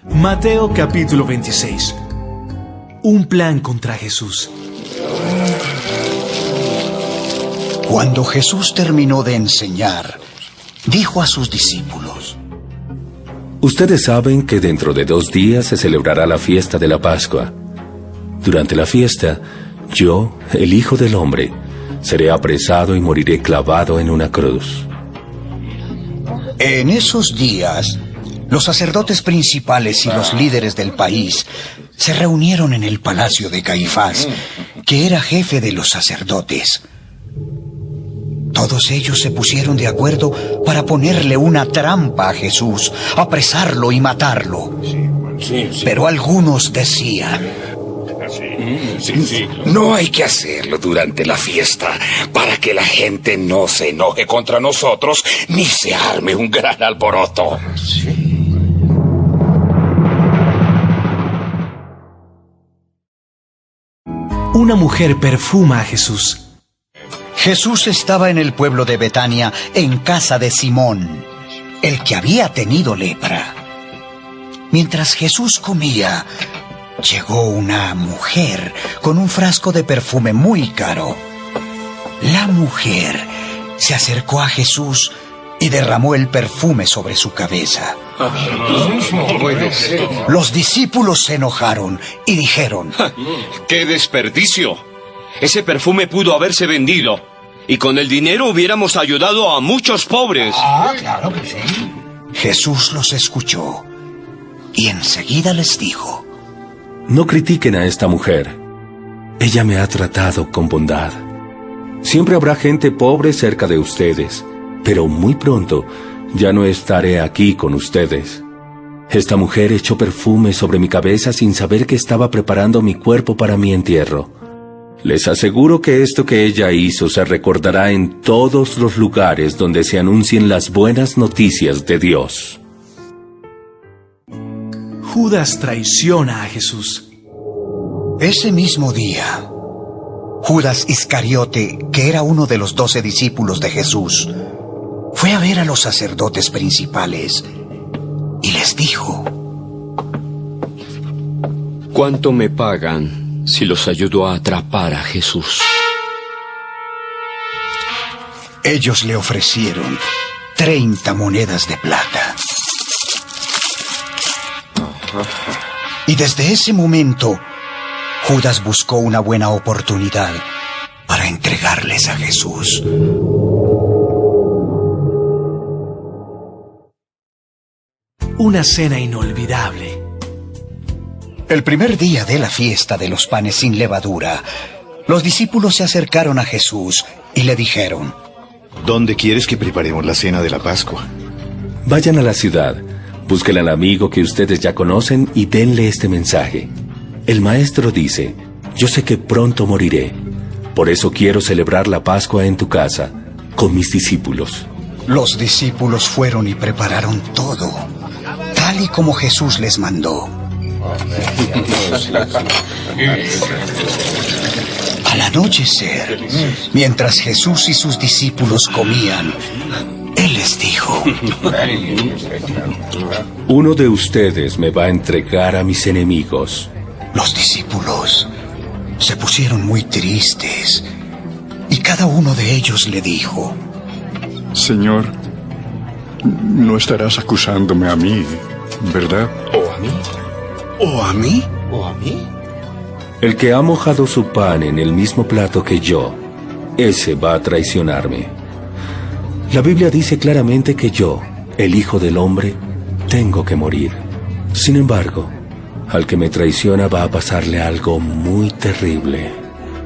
Mateo capítulo 26. Un plan contra Jesús. Cuando Jesús terminó de enseñar, dijo a sus discípulos: Ustedes saben que dentro de 2 días se celebrará la fiesta de la Pascua. Durante la fiesta, yo, el Hijo del Hombre, seré apresado y moriré clavado en una cruz. En esos días, los sacerdotes principales y los líderes del país se reunieron en el palacio de Caifás, que era jefe de los sacerdotes. Todos ellos se pusieron de acuerdo para ponerle una trampa a Jesús, apresarlo y matarlo. Pero algunos decían: no hay que hacerlo durante la fiesta para que la gente no se enoje contra nosotros ni se arme un gran alboroto. Una mujer perfuma a Jesús. Jesús estaba en el pueblo de Betania, en casa de Simón, el que había tenido lepra. Mientras Jesús comía, llegó una mujer con un frasco de perfume muy caro. La mujer se acercó a Jesús y derramó el perfume sobre su cabeza. Los discípulos se enojaron y dijeron: ¡qué desperdicio! Ese perfume pudo haberse vendido y con el dinero hubiéramos ayudado a muchos pobres. Claro que sí. Jesús los escuchó y enseguida les dijo: No critiquen a esta mujer. Ella me ha tratado con bondad. Siempre habrá gente pobre cerca de ustedes, pero muy pronto ya no estaré aquí con ustedes. Esta mujer echó perfume sobre mi cabeza sin saber que estaba preparando mi cuerpo para mi entierro. Les aseguro que esto que ella hizo se recordará en todos los lugares donde se anuncien las buenas noticias de Dios. Judas traiciona a Jesús. Ese mismo día, Judas Iscariote, que era uno de los 12 discípulos de Jesús, fue a ver a los sacerdotes principales y les dijo: ¿cuánto me pagan si los ayudo a atrapar a Jesús? Ellos le ofrecieron 30 monedas de plata. Y desde ese momento, Judas buscó una buena oportunidad para entregarles a Jesús. Una cena inolvidable. El primer día de la fiesta de los panes sin levadura, los discípulos se acercaron a Jesús y le dijeron: ¿dónde quieres que preparemos la cena de la Pascua? Vayan a la ciudad, busquen al amigo que ustedes ya conocen y denle este mensaje. El maestro dice: yo sé que pronto moriré, por eso quiero celebrar la Pascua en tu casa, con mis discípulos. Los discípulos fueron y prepararon todo, tal y como Jesús les mandó. Al anochecer, mientras Jesús y sus discípulos comían, Él les dijo: uno de ustedes me va a entregar a mis enemigos. Los discípulos se pusieron muy tristes y cada uno de ellos le dijo: Señor, no estarás acusándome a mí, ¿verdad? ¿O a mí? ¿O a mí? ¿O a mí? El que ha mojado su pan en el mismo plato que yo, ese va a traicionarme. La Biblia dice claramente que yo, el Hijo del Hombre, tengo que morir. Sin embargo, al que me traiciona va a pasarle algo muy terrible.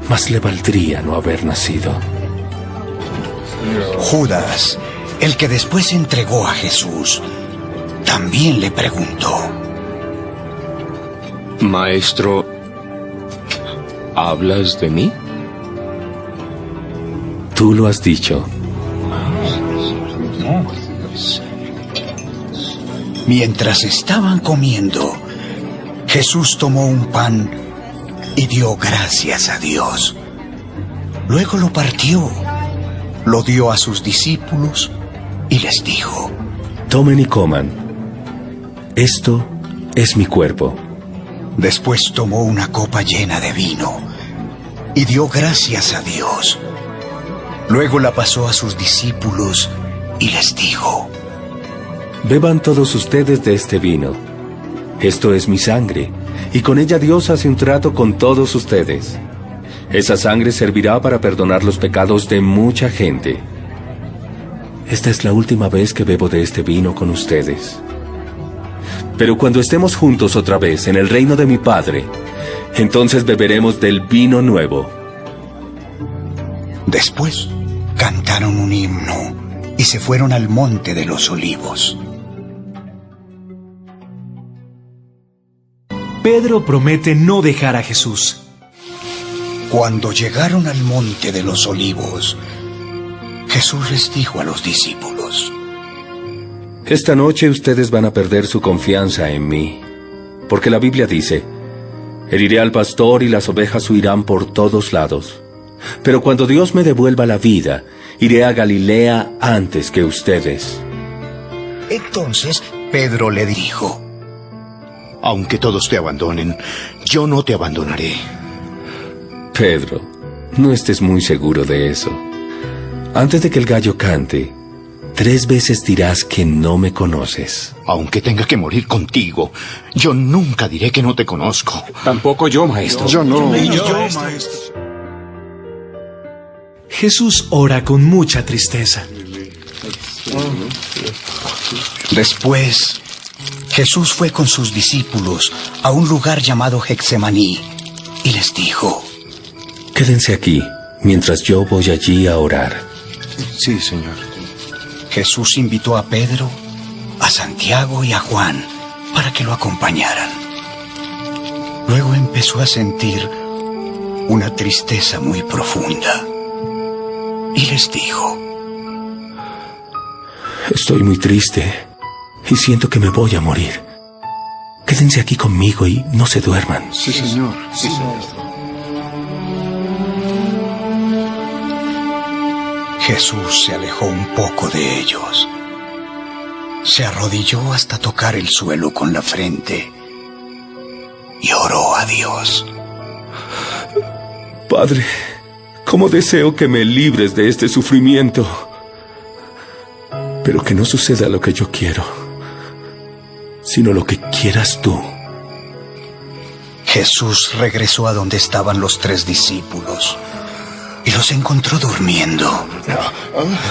Más le valdría no haber nacido. Judas, el que después entregó a Jesús, también le preguntó: Maestro, ¿hablas de mí? Tú lo has dicho. Mientras estaban comiendo, Jesús tomó un pan y dio gracias a Dios. Luego lo partió, lo dio a sus discípulos y les dijo: Tomen y coman. Esto es mi cuerpo. Después tomó una copa llena de vino y dio gracias a Dios. Luego la pasó a sus discípulos y les dijo: Beban todos ustedes de este vino. Esto es mi sangre, y con ella Dios hace un trato con todos ustedes. Esa sangre servirá para perdonar los pecados de mucha gente. Esta es la última vez que bebo de este vino con ustedes. Pero cuando estemos juntos otra vez en el reino de mi Padre, entonces beberemos del vino nuevo. Después cantaron un himno y se fueron al monte de los Olivos. Pedro promete no dejar a Jesús. Cuando llegaron al monte de los Olivos, Jesús les dijo a los discípulos: Esta noche ustedes van a perder su confianza en mí, porque la Biblia dice: heriré al pastor y las ovejas huirán por todos lados. Pero cuando Dios me devuelva la vida, iré a Galilea antes que ustedes. Entonces Pedro le dijo: Aunque todos te abandonen, yo no te abandonaré. Pedro, no estés muy seguro de eso. Antes de que el gallo cante, 3 veces dirás que no me conoces. Aunque tenga que morir contigo, yo nunca diré que no te conozco. Tampoco yo, maestro. Yo no. Jesús ora con mucha tristeza. Después, Jesús fue con sus discípulos a un lugar llamado Getsemaní y les dijo: Quédense aquí, mientras yo voy allí a orar. Sí, Señor. Jesús invitó a Pedro, a Santiago y a Juan para que lo acompañaran. Luego empezó a sentir una tristeza muy profunda y les dijo: Estoy muy triste y siento que me voy a morir. Quédense aquí conmigo y no se duerman. Sí, Señor. Sí, Señor. Jesús se alejó un poco de ellos. Se arrodilló hasta tocar el suelo con la frente y oró a Dios. Padre, cómo deseo que me libres de este sufrimiento. Pero que no suceda lo que yo quiero, sino lo que quieras tú. Jesús regresó a donde estaban los 3 discípulos y los encontró durmiendo.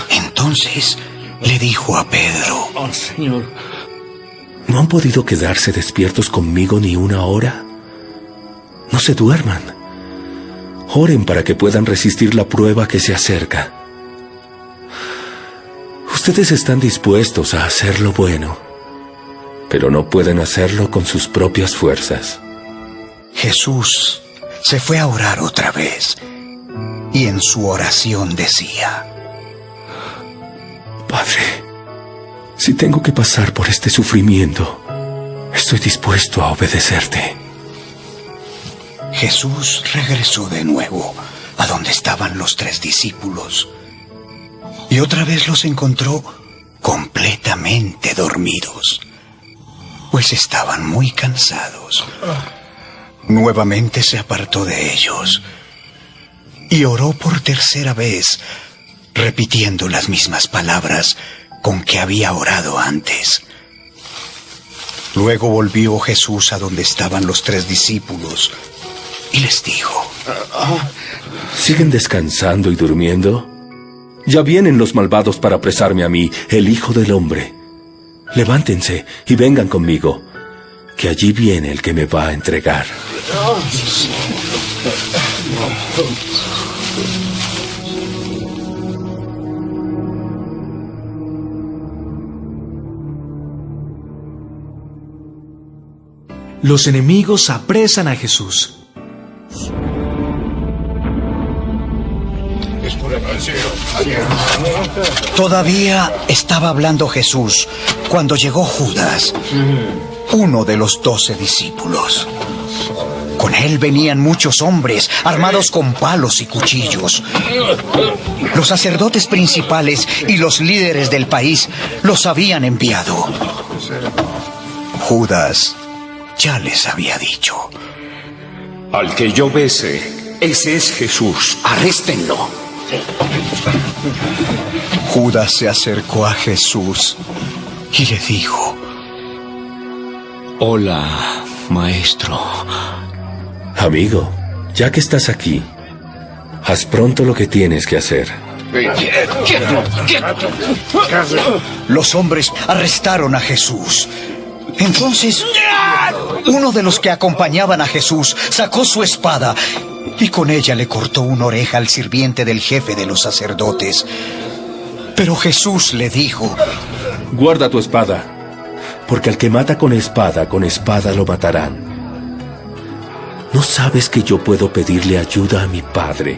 Entonces le dijo a Pedro: Señor. ¿No han podido quedarse despiertos conmigo ni una hora? No se duerman. Oren para que puedan resistir la prueba que se acerca. Ustedes están dispuestos a hacer lo bueno, pero no pueden hacerlo con sus propias fuerzas. Jesús se fue a orar otra vez y en su oración decía: Padre, si tengo que pasar por este sufrimiento, estoy dispuesto a obedecerte. Jesús regresó de nuevo a donde estaban los 3 discípulos y otra vez los encontró completamente dormidos, pues estaban muy cansados. Nuevamente se apartó de ellos y oró por tercera vez, repitiendo las mismas palabras con que había orado antes. Luego volvió Jesús a donde estaban los 3 discípulos y les dijo: ¿Siguen descansando y durmiendo? Ya vienen los malvados para apresarme a mí, el Hijo del Hombre. Levántense y vengan conmigo, que allí viene el que me va a entregar. Los enemigos apresan a Jesús. Todavía estaba hablando Jesús cuando llegó Judas, uno de los 12 discípulos. Con él venían muchos hombres armados con palos y cuchillos. Los sacerdotes principales y los líderes del país los habían enviado. Judas ya les había dicho. Al que yo bese, ese es Jesús. Arréstenlo. Judas se acercó a Jesús y le dijo: Hola, maestro. Amigo, ya que estás aquí, haz pronto lo que tienes que hacer. Los hombres arrestaron a Jesús. Entonces, uno de los que acompañaban a Jesús sacó su espada y con ella le cortó una oreja al sirviente del jefe de los sacerdotes. Pero Jesús le dijo: Guarda tu espada, porque al que mata con espada lo matarán. ¿No sabes que yo puedo pedirle ayuda a mi Padre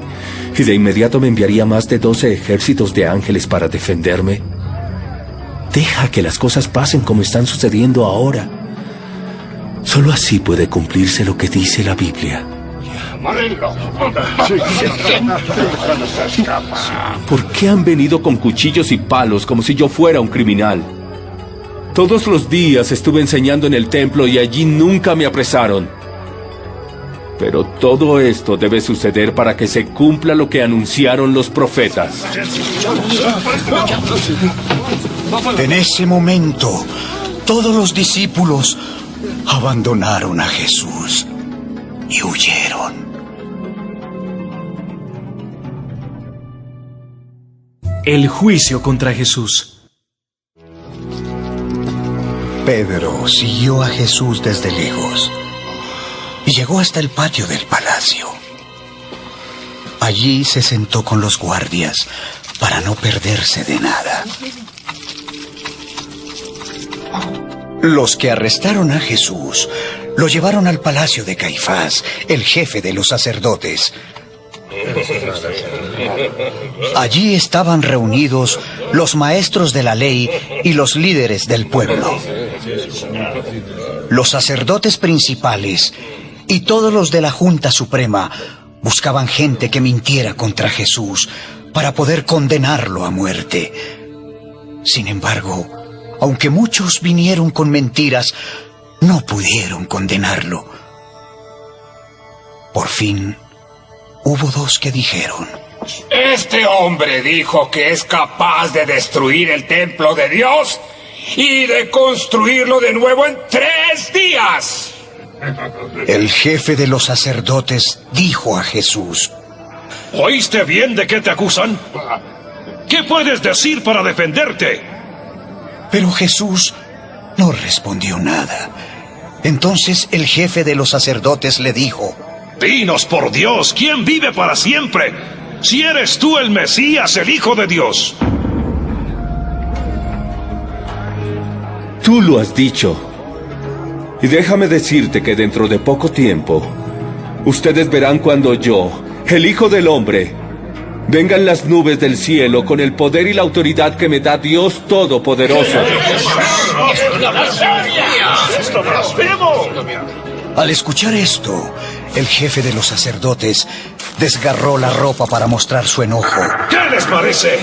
y de inmediato me enviaría más de 12 ejércitos de ángeles para defenderme? Deja que las cosas pasen como están sucediendo ahora. Solo así puede cumplirse lo que dice la Biblia. ¿Por qué han venido con cuchillos y palos como si yo fuera un criminal? Todos los días estuve enseñando en el templo y allí nunca me apresaron. Pero todo esto debe suceder para que se cumpla lo que anunciaron los profetas. En ese momento, todos los discípulos abandonaron a Jesús y huyeron. El juicio contra Jesús. Pedro siguió a Jesús desde lejos y llegó hasta el patio del palacio. Allí se sentó con los guardias para no perderse de nada. Los que arrestaron a Jesús lo llevaron al palacio de Caifás, el jefe de los sacerdotes. Allí estaban reunidos los maestros de la ley y los líderes del pueblo. Los sacerdotes principales y todos los de la Junta Suprema buscaban gente que mintiera contra Jesús para poder condenarlo a muerte. Sin embargo, aunque muchos vinieron con mentiras, no pudieron condenarlo. Por fin, hubo dos que dijeron: Este hombre dijo que es capaz de destruir el templo de Dios y de construirlo de nuevo en 3 días. El jefe de los sacerdotes dijo a Jesús: ¿Oíste bien de qué te acusan? ¿Qué puedes decir para defenderte? Pero Jesús no respondió nada. Entonces el jefe de los sacerdotes le dijo: Dinos por Dios, ¿quién vive para siempre? Si eres tú el Mesías, el Hijo de Dios. Tú lo has dicho. Y déjame decirte que dentro de poco tiempo, ustedes verán cuando yo, el Hijo del Hombre, venga en las nubes del cielo con el poder y la autoridad que me da Dios Todopoderoso. Al escuchar esto, el jefe de los sacerdotes desgarró la ropa para mostrar su enojo. ¿Qué les parece?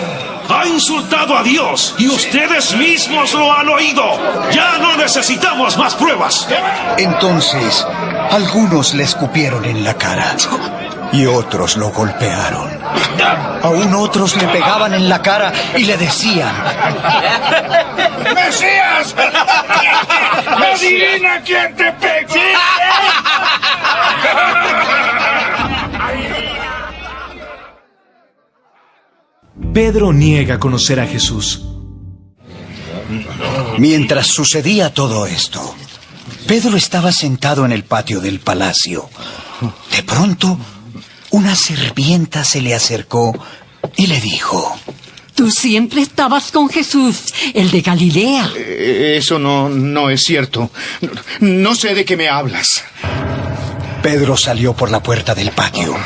Ha insultado a Dios y ustedes mismos lo han oído. Ya no necesitamos más pruebas. Entonces, algunos le escupieron en la cara y otros lo golpearon. Aún otros le pegaban en la cara y le decían: ¡Mesías! ¡Adivina quién te pegó! Pedro niega conocer a Jesús. Mientras sucedía todo esto, Pedro estaba sentado en el patio del palacio. De pronto, una sirvienta se le acercó y le dijo: Tú siempre estabas con Jesús, el de Galilea. Eso no es cierto. No sé de qué me hablas. Pedro salió por la puerta del patio,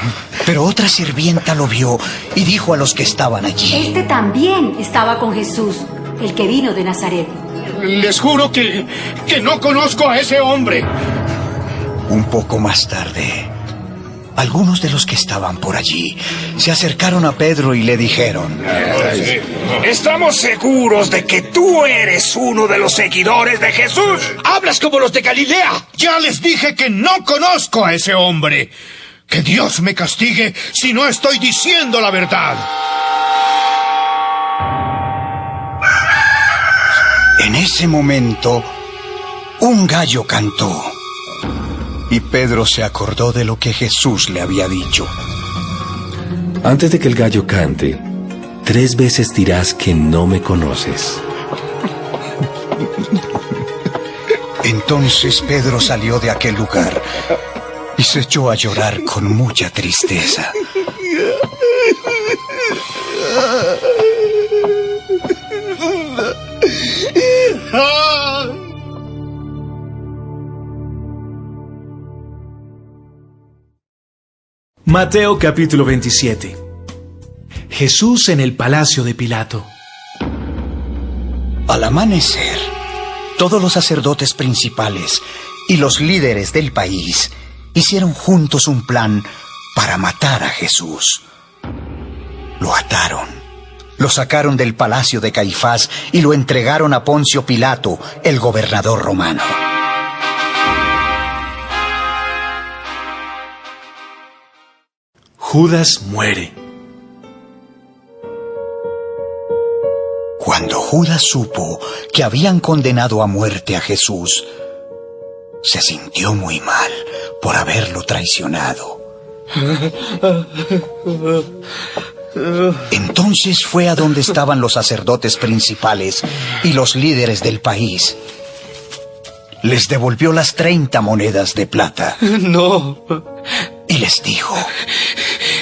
pero otra sirvienta lo vio y dijo a los que estaban allí: Este también estaba con Jesús, el que vino de Nazaret. Les juro que no conozco a ese hombre. Un poco más tarde, Algunos de los que estaban por allí se acercaron a Pedro y le dijeron: Estamos seguros de que tú eres uno de los seguidores de Jesús. ¡Hablas como los de Galilea! Ya les dije que no conozco a ese hombre. Que Dios me castigue si no estoy diciendo la verdad. En ese momento, un gallo cantó. Y Pedro se acordó de lo que Jesús le había dicho. Antes de que el gallo cante, 3 veces dirás que no me conoces. Entonces Pedro salió de aquel lugar y se echó a llorar con mucha tristeza. Mateo capítulo 27. Jesús en el palacio de Pilato. Al amanecer, todos los sacerdotes principales y los líderes del país hicieron juntos un plan para matar a Jesús. Lo ataron, lo sacaron del palacio de Caifás y lo entregaron a Poncio Pilato, el gobernador romano. Judas muere. Cuando Judas supo que habían condenado a muerte a Jesús, se sintió muy mal por haberlo traicionado. Entonces fue a donde estaban los sacerdotes principales y los líderes del país. Les devolvió las 30 monedas de plata. No. Y les dijo: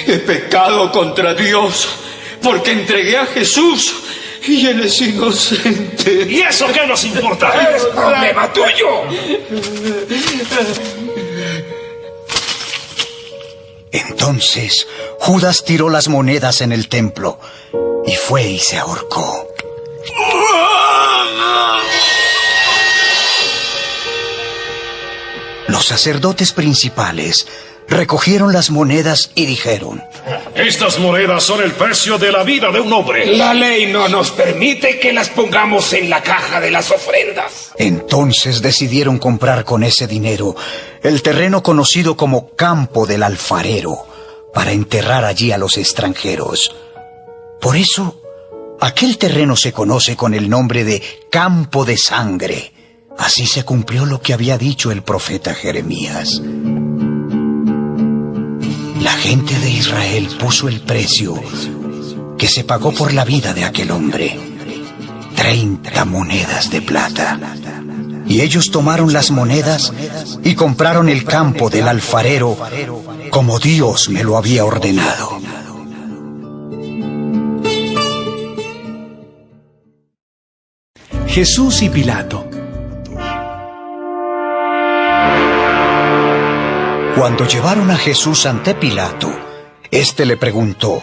He pecado contra Dios porque entregué a Jesús y Él es inocente. ¿Y eso qué nos importa? ¡Es problema tuyo! Entonces Judas tiró las monedas en el templo y fue y se ahorcó. Los sacerdotes principales recogieron las monedas y dijeron: Estas monedas son el precio de la vida de un hombre. La ley no nos permite que las pongamos en la caja de las ofrendas. Entonces decidieron comprar con ese dinero el terreno conocido como Campo del Alfarero para enterrar allí a los extranjeros. Por eso, aquel terreno se conoce con el nombre de Campo de Sangre. Así se cumplió lo que había dicho el profeta Jeremías. La gente de Israel puso el precio que se pagó por la vida de aquel hombre: 30 monedas de plata. Y ellos tomaron las monedas y compraron el campo del alfarero como Dios me lo había ordenado. Jesús y Pilato. Cuando llevaron a Jesús ante Pilato, éste le preguntó: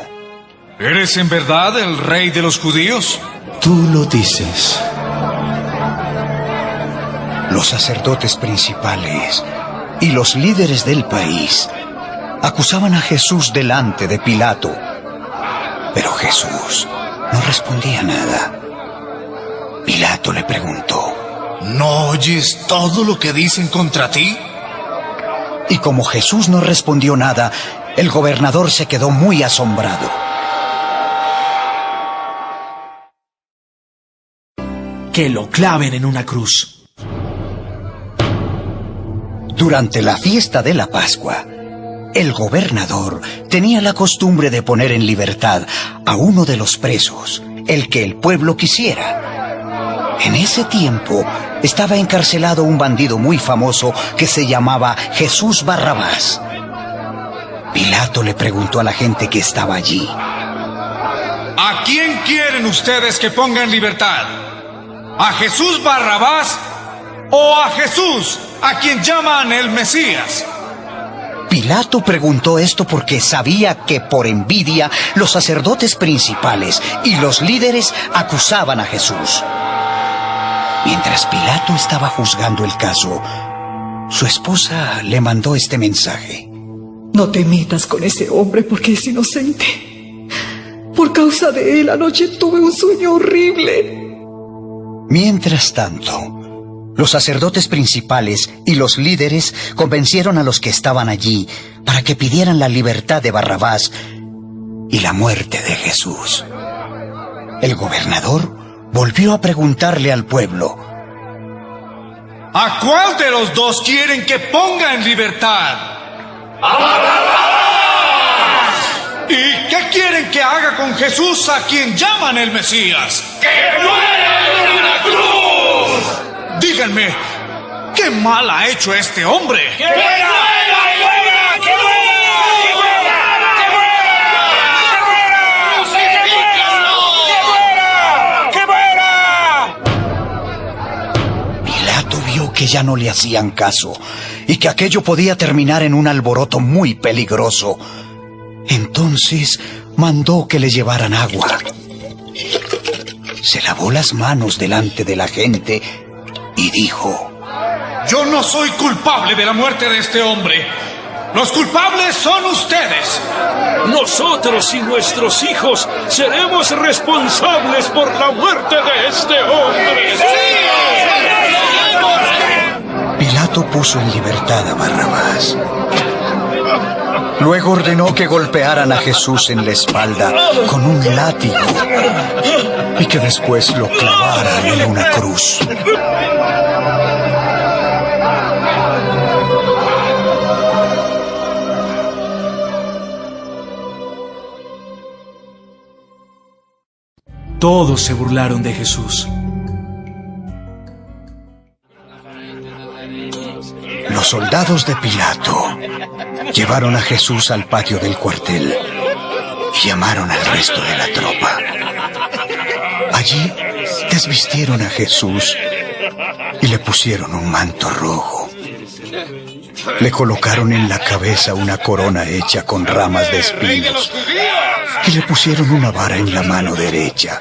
¿Eres en verdad el rey de los judíos? Tú lo dices. Los sacerdotes principales y los líderes del país acusaban a Jesús delante de Pilato. Pero Jesús no respondía nada. Pilato le preguntó: ¿No oyes todo lo que dicen contra ti? Y como Jesús no respondió nada, el gobernador se quedó muy asombrado. Que lo claven en una cruz. Durante la fiesta de la Pascua, el gobernador tenía la costumbre de poner en libertad a uno de los presos, el que el pueblo quisiera. En ese tiempo estaba encarcelado un bandido muy famoso que se llamaba Jesús Barrabás. Pilato le preguntó a la gente que estaba allí: ¿A quién quieren ustedes que ponga en libertad? ¿A Jesús Barrabás o a Jesús, a quien llaman el Mesías? Pilato preguntó esto porque sabía que por envidia los sacerdotes principales y los líderes acusaban a Jesús. Mientras Pilato estaba juzgando el caso, su esposa le mandó este mensaje: No te metas con ese hombre porque es inocente. Por causa de él, anoche tuve un sueño horrible. Mientras tanto, los sacerdotes principales y los líderes convencieron a los que estaban allí para que pidieran la libertad de Barrabás y la muerte de Jesús. El gobernador volvió a preguntarle al pueblo: ¿a cuál de los dos quieren que ponga en libertad? ¡A Barrabás! ¿Y qué quieren que haga con Jesús, a quien llaman el Mesías? ¡Que muera en una cruz! Díganme, ¿qué mal ha hecho este hombre? ¡Que muera! ¡Que muera! ¡Que que ya no le hacían caso y que aquello podía terminar en un alboroto muy peligroso. Entonces mandó que le llevaran agua. Se lavó las manos delante de la gente y dijo: yo no soy culpable de la muerte de este hombre. Los culpables son ustedes. Nosotros y nuestros hijos seremos responsables por la muerte de este hombre. Pilato puso en libertad a Barrabás. Luego ordenó que golpearan a Jesús en la espalda con un látigo y que después lo clavaran en una cruz. Todos se burlaron de Jesús. Los soldados de Pilato llevaron a Jesús al patio del cuartel y llamaron al resto de la tropa. Allí desvistieron a Jesús y le pusieron un manto rojo. Le colocaron en la cabeza una corona hecha con ramas de espinos y le pusieron una vara en la mano derecha.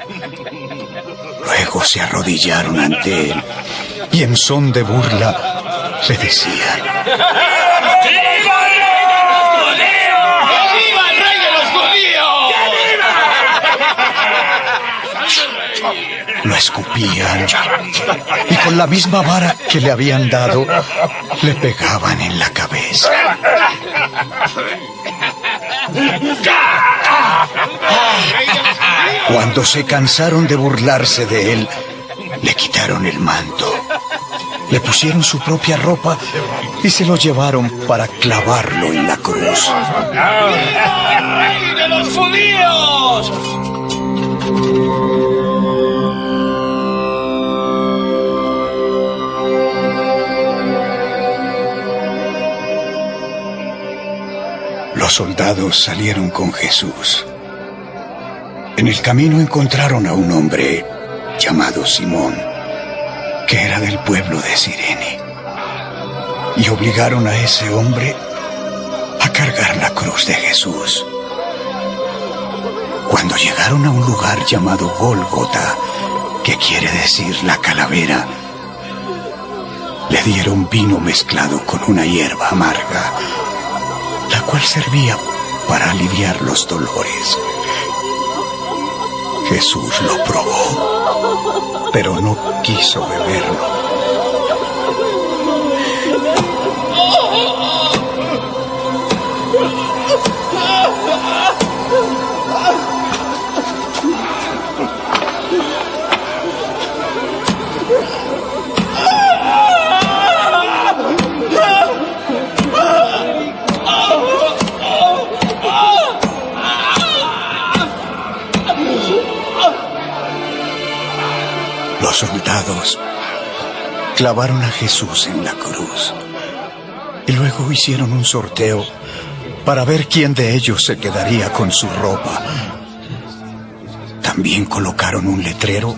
Luego se arrodillaron ante él y en son de burla le decían: ¡Viva el rey de los judíos! ¡Viva el rey de los judíos! Lo escupían y con la misma vara que le habían dado le pegaban en la cabeza. Cuando se cansaron de burlarse de él, le quitaron el manto, le pusieron su propia ropa y se lo llevaron para clavarlo en la cruz. ¡Rey de los judíos! Los soldados salieron con Jesús. En el camino encontraron a un hombre llamado Simón, que era del pueblo de Cirene, y obligaron a ese hombre a cargar la cruz de Jesús. Cuando llegaron a un lugar llamado Gólgota, que quiere decir la calavera, le dieron vino mezclado con una hierba amarga, la cual servía para aliviar los dolores. Jesús lo probó, pero no quiso beberlo. Los soldados clavaron a Jesús en la cruz y luego hicieron un sorteo para ver quién de ellos se quedaría con su ropa. También colocaron un letrero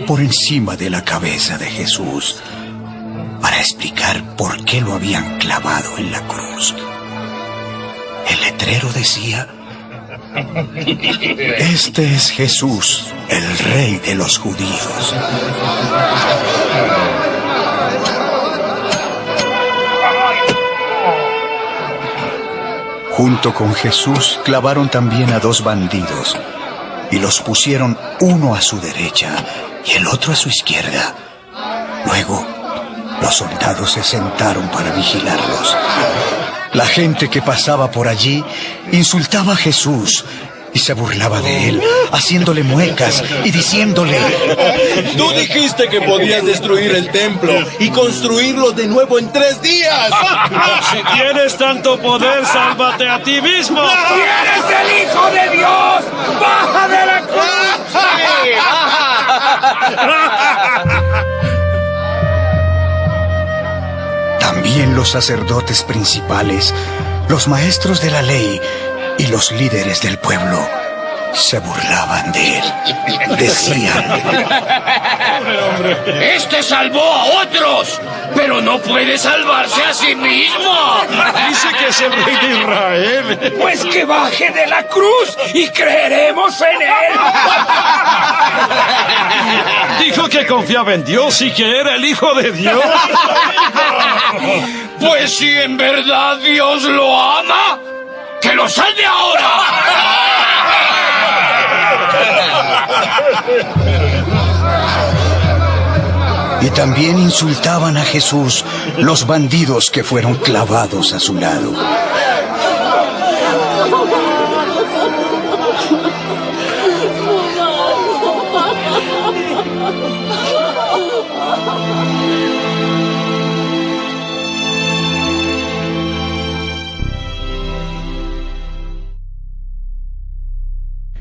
por encima de la cabeza de Jesús para explicar por qué lo habían clavado en la cruz. El letrero decía: este es Jesús, el rey de los judíos. Junto con Jesús clavaron también a 2 bandidos y los pusieron uno a su derecha y el otro a su izquierda. Luego, los soldados se sentaron para vigilarlos. La gente que pasaba por allí insultaba a Jesús y se burlaba de él, haciéndole muecas y diciéndole: Tú dijiste que podías destruir el templo y construirlo de nuevo en 3 días. Si tienes tanto poder, sálvate a ti mismo. ¡Si eres el Hijo de Dios! ¡Baja de la cruz! También los sacerdotes principales, los maestros de la ley y los líderes del pueblo se burlaban de él. Decían: ¡Este salvó a otros, pero no puede salvarse a sí mismo! Dice que es el rey de Israel. Pues que baje de la cruz y creeremos en él. Dijo que confiaba en Dios y que era el Hijo de Dios. Pues si en verdad Dios lo ama, ¡que lo salve ahora! Y también insultaban a Jesús los bandidos que fueron clavados a su lado.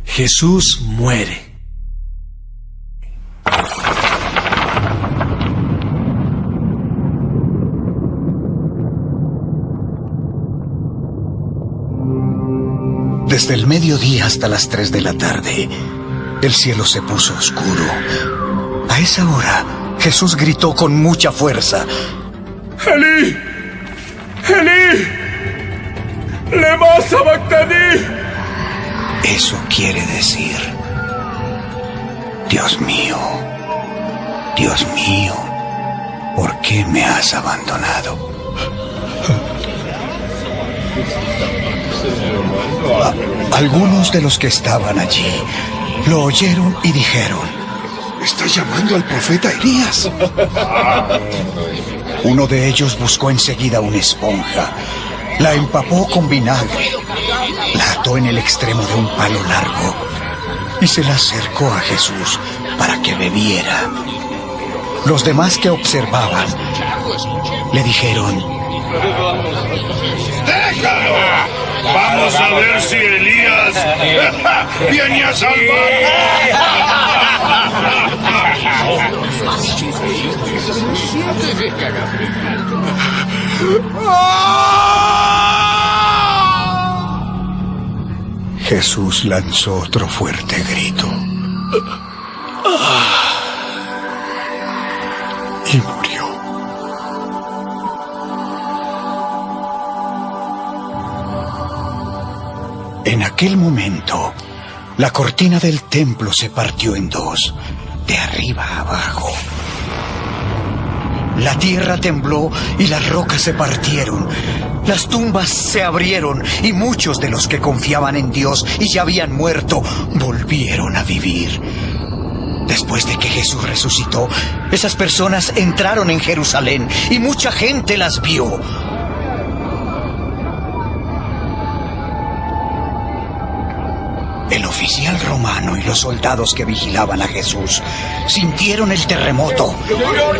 Jesús muere. Desde el mediodía hasta las 3 de la tarde, el cielo se puso oscuro. A esa hora, Jesús gritó con mucha fuerza: ¡Elí! ¡Elí! ¡Lema sabactani! Eso quiere decir: Dios mío, ¿por qué me has abandonado? Algunos de los que estaban allí lo oyeron y dijeron: Está llamando al profeta Elías. Uno de ellos buscó enseguida una esponja, la empapó con vinagre, la ató en el extremo de un palo largo y se la acercó a Jesús para que bebiera. Los demás que observaban le dijeron: ¡Déjalo! Vamos a ver si Elías viene a salvar. Jesús lanzó otro fuerte grito y murió. En aquel momento, la cortina del templo se partió en 2, de arriba a abajo. La tierra tembló y las rocas se partieron. Las tumbas se abrieron y muchos de los que confiaban en Dios y ya habían muerto, volvieron a vivir. Después de que Jesús resucitó, esas personas entraron en Jerusalén y mucha gente las vio. El oficial romano y los soldados que vigilaban a Jesús sintieron el terremoto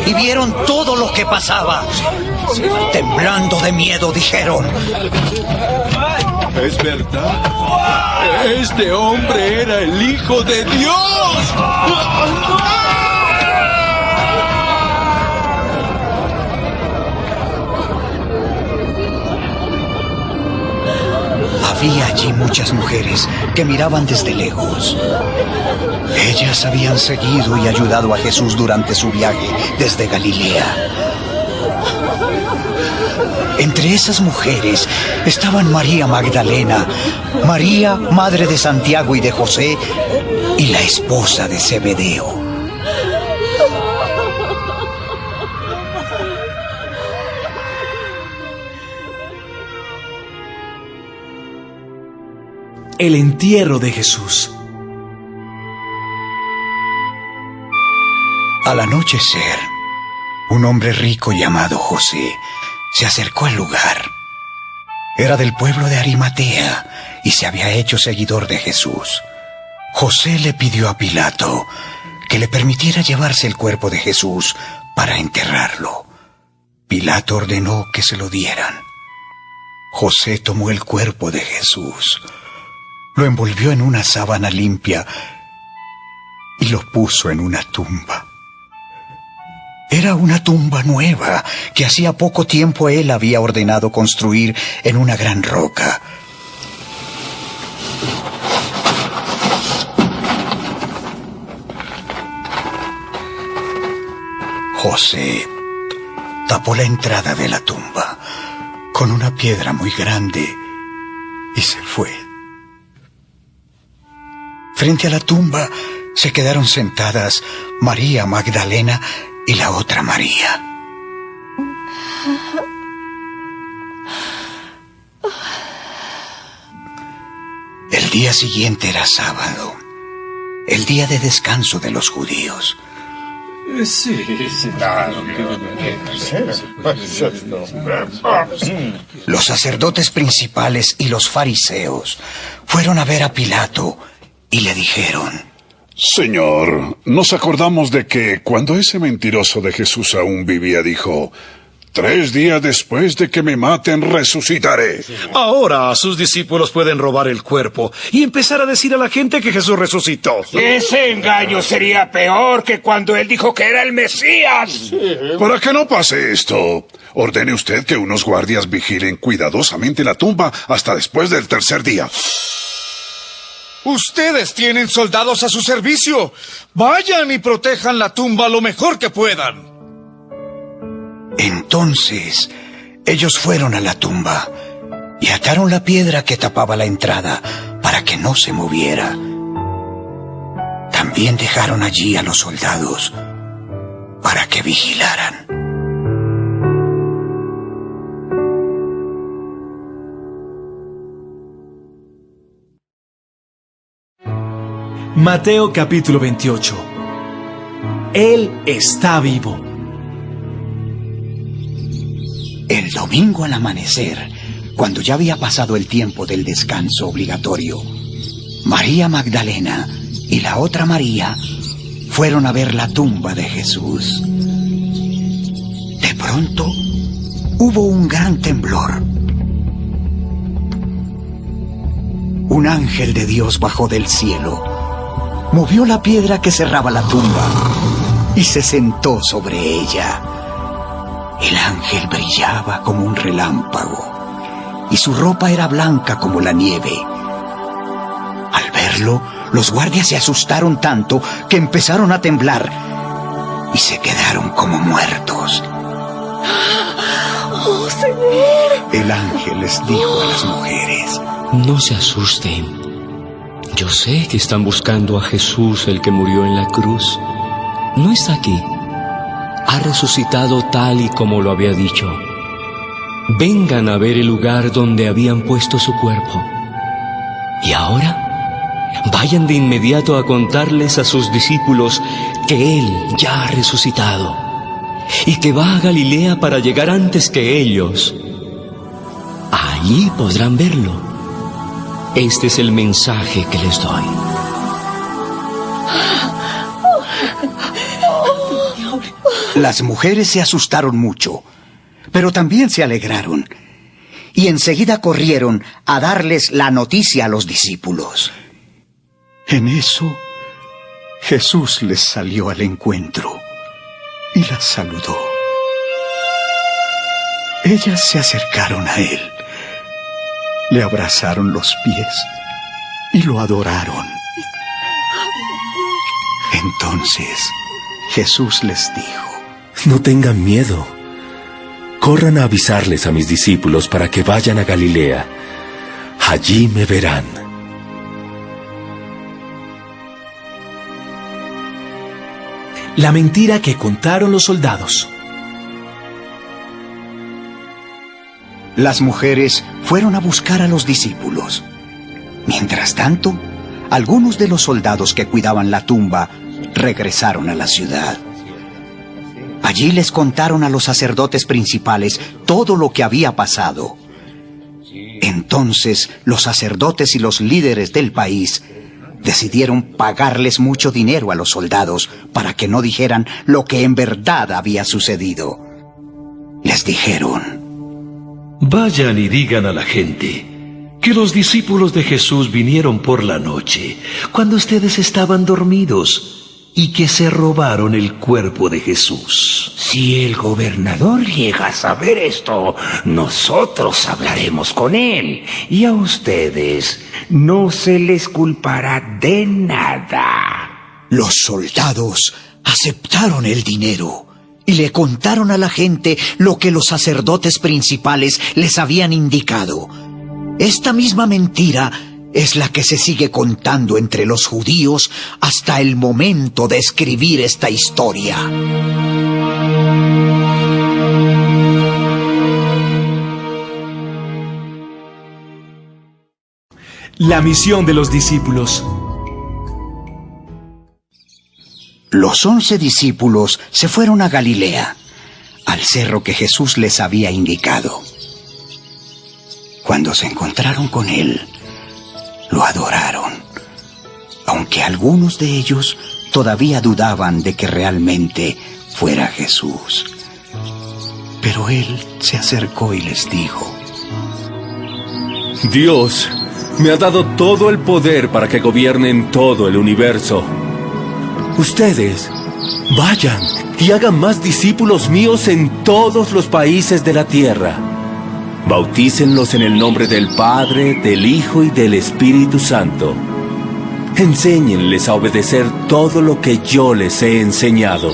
y vieron todo lo que pasaba. Temblando de miedo, dijeron: Es verdad. Este hombre era el Hijo de Dios. Había allí muchas mujeres que miraban desde lejos. Ellas habían seguido y ayudado a Jesús durante su viaje desde Galilea. Entre esas mujeres estaban María Magdalena, María, madre de Santiago y de José, y la esposa de Zebedeo. el entierro de Jesús. Al anochecer, un hombre rico llamado José se acercó al lugar. Era del pueblo de Arimatea y se había hecho seguidor de Jesús. José le pidió a Pilato que le permitiera llevarse el cuerpo de Jesús para enterrarlo. Pilato ordenó que se lo dieran. José tomó el cuerpo de Jesús, lo envolvió en una sábana limpia y lo puso en una tumba. Era una tumba nueva que hacía poco tiempo él había ordenado construir en una gran roca. José tapó la entrada de la tumba con una piedra muy grande y se fue. Frente a la tumba se quedaron sentadas María Magdalena y la otra María. El día siguiente era sábado, el día de descanso de los judíos. Los sacerdotes principales y los fariseos fueron a ver a Pilato y le dijeron: Señor, nos acordamos de que cuando ese mentiroso de Jesús aún vivía dijo: 3 días después de que me maten, resucitaré. Ahora sus discípulos pueden robar el cuerpo y empezar a decir a la gente que Jesús resucitó. Ese engaño sería peor que cuando él dijo que era el Mesías. Para que no pase esto, ordene usted que unos guardias vigilen cuidadosamente la tumba hasta después del 3er día. Ustedes tienen soldados a su servicio. Vayan y protejan la tumba lo mejor que puedan. Entonces, ellos fueron a la tumba y ataron la piedra que tapaba la entrada para que no se moviera. También dejaron allí a los soldados para que vigilaran. Mateo capítulo 28. Él está vivo. El domingo al amanecer, cuando ya había pasado el tiempo del descanso obligatorio, María Magdalena y la otra María fueron a ver la tumba de Jesús. De pronto, hubo un gran temblor. Un ángel de Dios bajó del cielo, movió la piedra que cerraba la tumba y se sentó sobre ella. El ángel brillaba como un relámpago y su ropa era blanca como la nieve. Al verlo, los guardias se asustaron tanto que empezaron a temblar y se quedaron como muertos. ¡Oh, Señor! El ángel les dijo a las mujeres: No se asusten. Yo sé que están buscando a Jesús, el que murió en la cruz. No está aquí. Ha resucitado tal y como lo había dicho. Vengan a ver el lugar donde habían puesto su cuerpo. Y ahora, vayan de inmediato a contarles a sus discípulos que Él ya ha resucitado y que va a Galilea para llegar antes que ellos. Allí podrán verlo. Este es el mensaje que les doy. Las mujeres se asustaron mucho, pero también se alegraron, y enseguida corrieron a darles la noticia a los discípulos. En eso, Jesús les salió al encuentro y las saludó. Ellas se acercaron a él, le abrazaron los pies y lo adoraron. Entonces, Jesús les dijo: No tengan miedo. Corran a avisarles a mis discípulos para que vayan a Galilea. Allí me verán. La mentira que contaron los soldados. Las mujeres fueron a buscar a los discípulos. Mientras tanto, algunos de los soldados que cuidaban la tumba regresaron a la ciudad. Allí les contaron a los sacerdotes principales todo lo que había pasado. Entonces, los sacerdotes y los líderes del país decidieron pagarles mucho dinero a los soldados para que no dijeran lo que en verdad había sucedido. Les dijeron: vayan y digan a la gente que los discípulos de Jesús vinieron por la noche, cuando ustedes estaban dormidos, y que se robaron el cuerpo de Jesús. Si el gobernador llega a saber esto, nosotros hablaremos con él, y a ustedes no se les culpará de nada. Los soldados aceptaron el dinero y le contaron a la gente lo que los sacerdotes principales les habían indicado. Esta misma mentira es la que se sigue contando entre los judíos hasta el momento de escribir esta historia. La misión de los discípulos. Los 11 discípulos se fueron a Galilea, al cerro que Jesús les había indicado. Cuando se encontraron con él, lo adoraron, aunque algunos de ellos todavía dudaban de que realmente fuera Jesús. Pero él se acercó y les dijo: Dios me ha dado todo el poder para que gobiernen todo el universo. Ustedes, vayan y hagan más discípulos míos en todos los países de la tierra. Bautícenlos en el nombre del Padre, del Hijo y del Espíritu Santo. Enséñenles a obedecer todo lo que yo les he enseñado.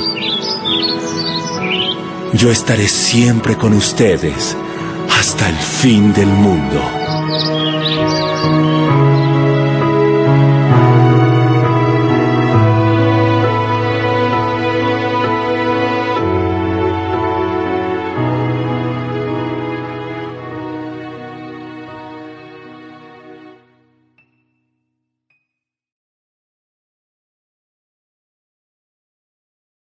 Yo estaré siempre con ustedes hasta el fin del mundo.